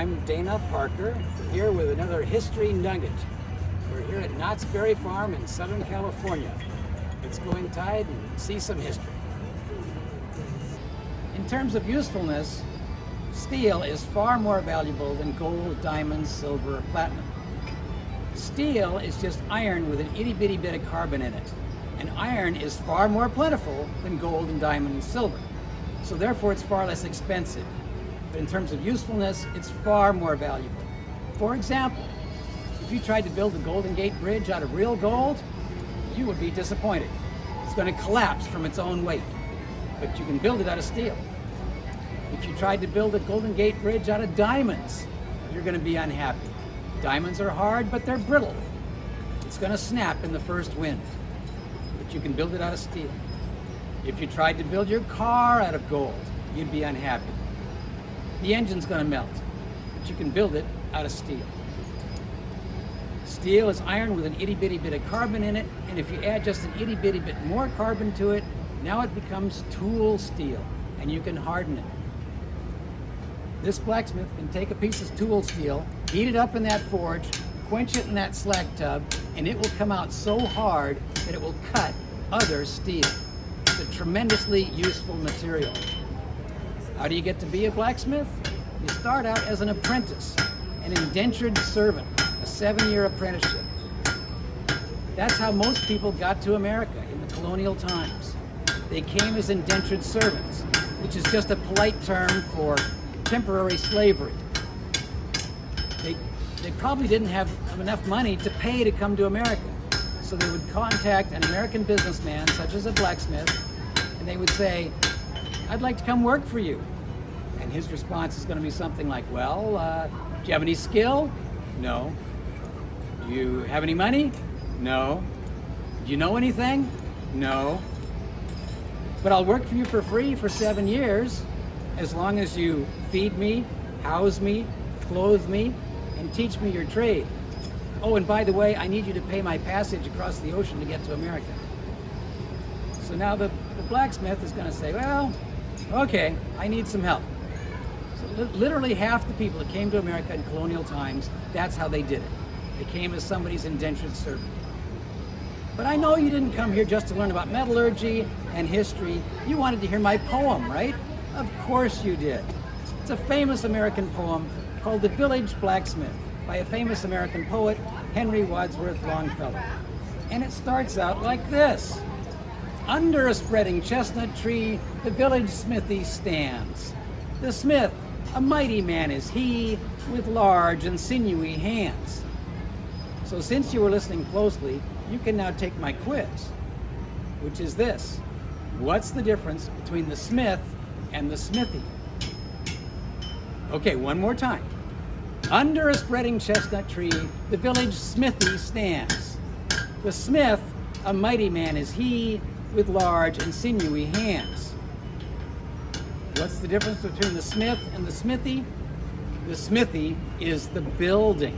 I'm Dana Parker, here with another History Nugget. We're here at Knott's Berry Farm in Southern California. Let's go inside and see some history. In terms of usefulness, steel is far more valuable than gold, diamonds, silver, or platinum. Steel is just iron with an itty-bitty bit of carbon in it. And iron is far more plentiful than gold and diamond and silver. So therefore it's far less expensive. But in terms of usefulness, it's far more valuable. For example, if you tried to build the Golden Gate Bridge out of real gold, you would be disappointed. It's going to collapse from its own weight. But you can build it out of steel. If you tried to build a Golden Gate Bridge out of diamonds, you're going to be unhappy. Diamonds are hard, but they're brittle. It's going to snap in the first wind. But you can build it out of steel. If you tried to build your car out of gold, you'd be unhappy. The engine's going to melt, but you can build it out of steel. Steel is iron with an itty-bitty bit of carbon in it, and if you add just an itty-bitty bit more carbon to it, now it becomes tool steel, and you can harden it. This blacksmith can take a piece of tool steel, heat it up in that forge, quench it in that slag tub, and it will come out so hard that it will cut other steel. It's a tremendously useful material. How do you get to be a blacksmith? You start out as an apprentice, an indentured servant, a 7-year apprenticeship. That's how most people got to America in the colonial times. They came as indentured servants, which is just a polite term for temporary slavery. They probably didn't have enough money to pay to come to America. So they would contact an American businessman, such as a blacksmith, and they would say, "I'd like to come work for you." And his response is going to be something like, "Well, do you have any skill? No. Do you have any money? No. Do you know anything? No. But I'll work for you for free for 7 years, as long as you feed me, house me, clothe me, and teach me your trade. Oh, and by the way, I need you to pay my passage across the ocean to get to America." So now the blacksmith is going to say, "Well, okay, I need some help." So literally half the people that came to America in colonial times, that's how they did it. They came as somebody's indentured servant. But I know you didn't come here just to learn about metallurgy and history. You wanted to hear my poem, right? Of course you did. It's a famous American poem called The Village Blacksmith by a famous American poet, Henry Wadsworth Longfellow. And it starts out like this. "Under a spreading chestnut tree, the village smithy stands. The smith, a mighty man is he, with large and sinewy hands." So since you were listening closely, you can now take my quiz, which is this. What's the difference between the smith and the smithy? Okay, one more time. Under a spreading chestnut tree, the village smithy stands. The smith, a mighty man is he, with large and sinewy hands. What's the difference between the smith and the smithy? The smithy is the building.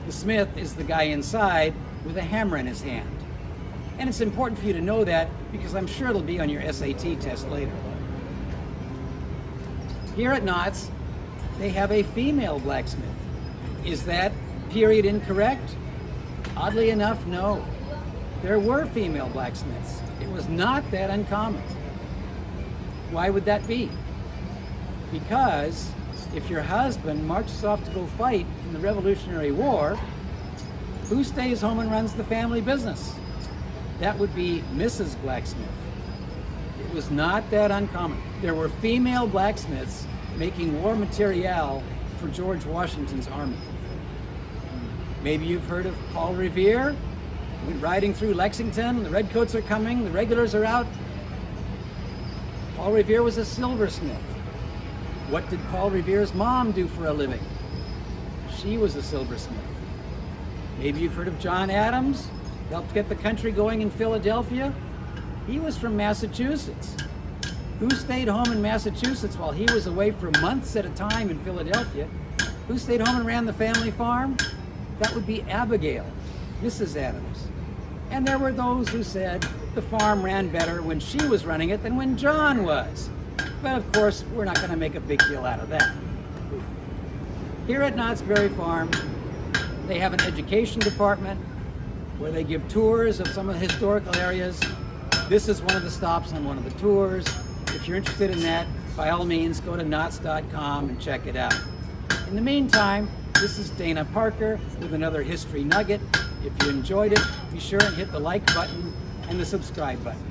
The smith is the guy inside with a hammer in his hand. And it's important for you to know that because I'm sure it'll be on your SAT test later. Here at Knott's, they have a female blacksmith. Is that period incorrect? Oddly enough, no. There were female blacksmiths. It was not that uncommon. Why would that be? Because if your husband marches off to go fight in the Revolutionary War, who stays home and runs the family business? That would be Mrs. Blacksmith. It was not that uncommon. There were female blacksmiths making war material for George Washington's army. Maybe you've heard of Paul Revere. Went riding through Lexington, the redcoats are coming, the regulars are out. Paul Revere was a silversmith. What did Paul Revere's mom do for a living? She was a silversmith. Maybe you've heard of John Adams, helped get the country going in Philadelphia. He was from Massachusetts. Who stayed home in Massachusetts while he was away for months at a time in Philadelphia? Who stayed home and ran the family farm? That would be Abigail, Mrs. Adams. And there were those who said the farm ran better when she was running it than when John was. But of course, we're not going to make a big deal out of that. Here at Knott's Berry Farm, they have an education department where they give tours of some of the historical areas. This is one of the stops on one of the tours. If you're interested in that, by all means, go to knotts.com and check it out. In the meantime, this is Dana Parker with another History Nugget. If you enjoyed it, be sure and hit the like button and the subscribe button.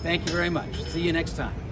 Thank you very much. See you next time.